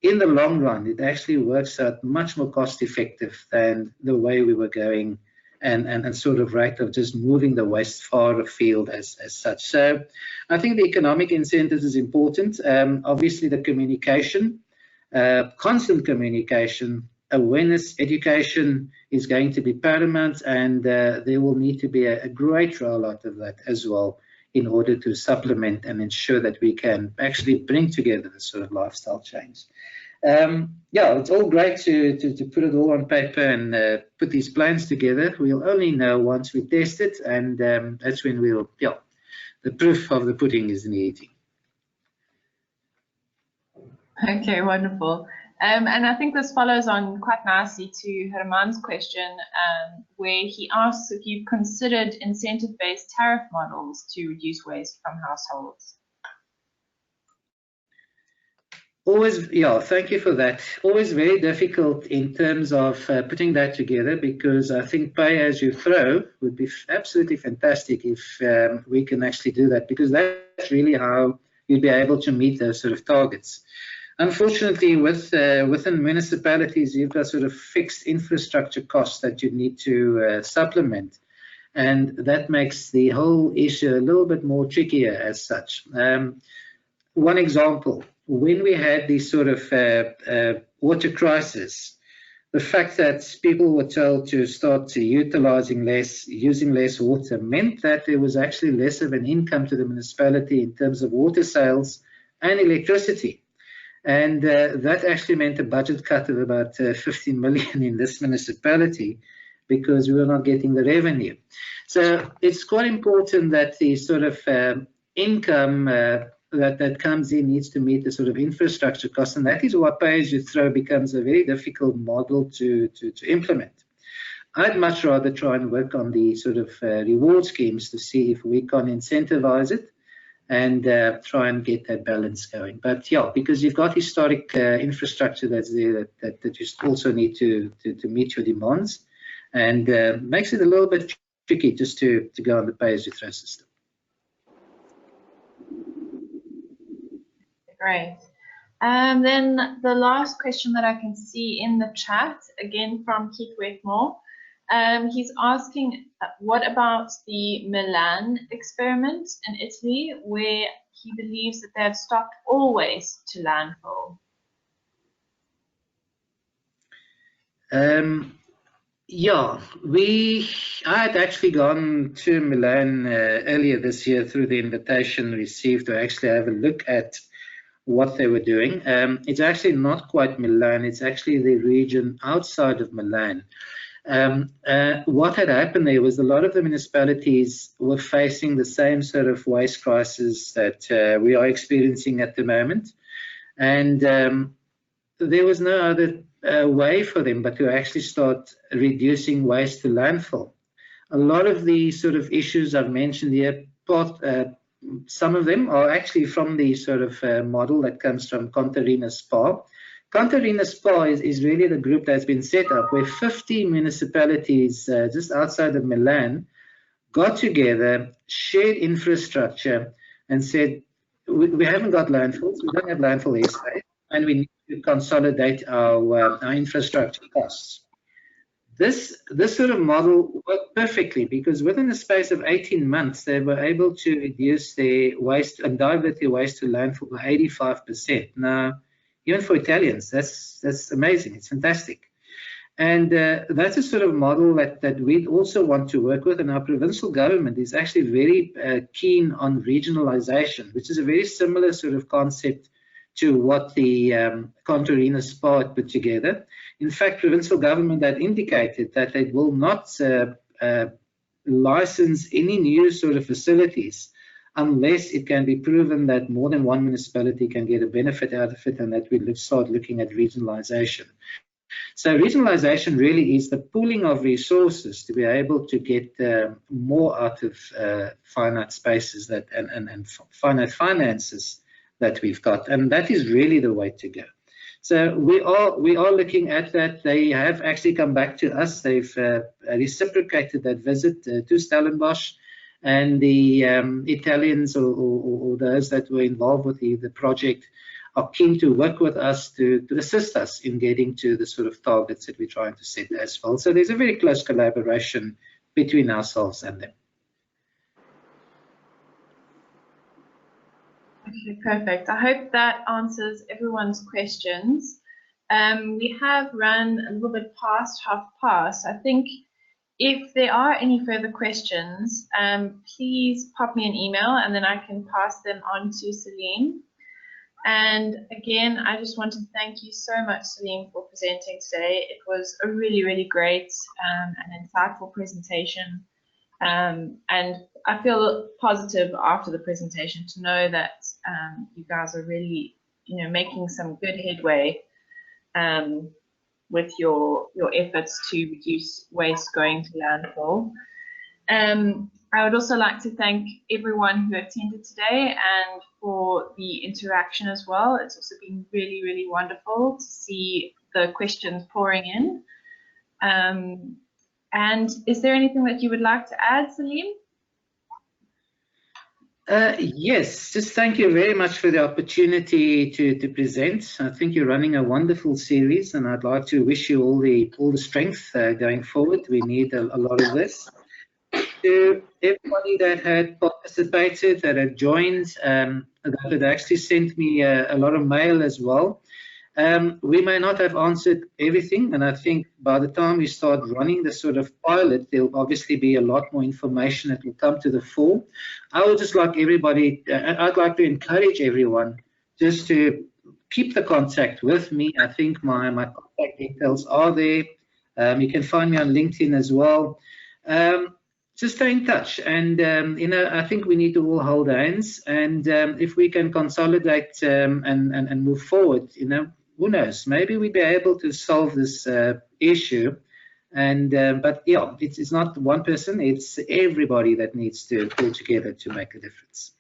Speaker 1: In the long run, it actually works out much more cost effective than the way we were going and sort of rate of just moving the waste far afield as such. So I think the economic incentives is important. Obviously, the communication, constant communication, awareness, education is going to be paramount, and there will need to be a great rollout of that as well in order to supplement and ensure that we can actually bring together the sort of lifestyle change. Yeah, it's all great to put it all on paper and put these plans together. We'll only know once we test it, and that's when we'll, the proof of the pudding is in the eating.
Speaker 2: Okay, wonderful. And I think this follows on quite nicely to Herman's question, where he asks if you've considered incentive-based tariff models to reduce waste from households.
Speaker 1: Always, thank you for that. Always very difficult in terms of putting that together, because I think pay as you throw would be absolutely fantastic if we can actually do that, because that's really how you'd be able to meet those sort of targets. Unfortunately, within municipalities, you've got sort of fixed infrastructure costs that you need to supplement, and that makes the whole issue a little bit more trickier as such. One example, when we had this sort of water crisis, the fact that people were told to start utilizing less, using less water, meant that there was actually less of an income to the municipality in terms of water sales and electricity. And that actually meant a budget cut of about 15 million in this municipality, because we were not getting the revenue. So it's quite important that the sort of income that comes in needs to meet the sort of infrastructure costs, and that is why pay as you throw becomes a very difficult model to implement. I'd much rather try and work on the sort of reward schemes to see if we can incentivize it and try and get that balance going. But because you've got historic infrastructure that's there that you also need to meet your demands, and makes it a little bit tricky just to go on the pay-as-you-throw system.
Speaker 2: Great. Then the last question that I can see in the chat, again from Keith Wetmore, he's asking, what about the Milan experiment in Italy, where he believes that they have stopped all waste to landfill?
Speaker 1: I had actually gone to Milan earlier this year through the invitation received to actually have a look at what they were doing. It's actually not quite Milan, it's actually the region outside of Milan. What had happened there was a lot of the municipalities were facing the same sort of waste crisis that we are experiencing at the moment, and there was no other way for them but to actually start reducing waste to landfill. A lot of the sort of issues I've mentioned here part, some of them are actually from the sort of model that comes from Contarina SPA. Contarina SPA is really the group that's been set up where 50 municipalities just outside of Milan got together, shared infrastructure, and said, we haven't got landfills, we don't have landfill airspace, and we need to consolidate our infrastructure costs. This sort of model worked perfectly because within the space of 18 months, they were able to reduce their waste and divert their waste to landfill by 85%. Now, even for Italians, that's amazing. It's fantastic. And that's a sort of model that we also want to work with, and our provincial government is actually very keen on regionalization, which is a very similar sort of concept to what the Contarina SPA put together. In fact, provincial government had indicated that they will not license any new sort of facilities unless it can be proven that more than one municipality can get a benefit out of it, and that we start looking at regionalization. So regionalization really is the pooling of resources to be able to get more out of finite spaces that and finite finances that we've got, and that is really the way to go. So we are looking at that. They have actually come back to us. They've reciprocated that visit to Stellenbosch, and the Italians or those that were involved with the project are keen to work with us to assist us in getting to the sort of targets that we're trying to set as well. So there's a very close collaboration between ourselves and them.
Speaker 2: Okay, perfect. I hope that answers everyone's questions. We have run a little bit past past. I think if there are any further questions, please pop me an email and then I can pass them on to Saliem. And again, I just want to thank you so much, Saliem, for presenting today. It was a really, really great and insightful presentation. And I feel positive after the presentation to know that you guys are really, making some good headway with your efforts to reduce waste going to landfill. I would also like to thank everyone who attended today and for the interaction as well. It's also been really, really wonderful to see the questions pouring in. And is there anything that you would like to add, Saliem?
Speaker 1: Yes, just thank you very much for the opportunity to present. I think you're running a wonderful series, and I'd like to wish you all the strength going forward. We need a lot of this. To everybody that had participated, that had joined, that had actually sent me a lot of mail as well. We may not have answered everything, and I think by the time we start running the sort of pilot, there'll obviously be a lot more information that will come to the fore. I would just like everybody, I'd like to encourage everyone just to keep the contact with me. I think my contact details are there. You can find me on LinkedIn as well. Just stay in touch, and I think we need to all hold hands, and if we can consolidate and move forward, who knows, maybe we'll be able to solve this issue. And but yeah, it's not one person, it's everybody that needs to pull together to make a difference.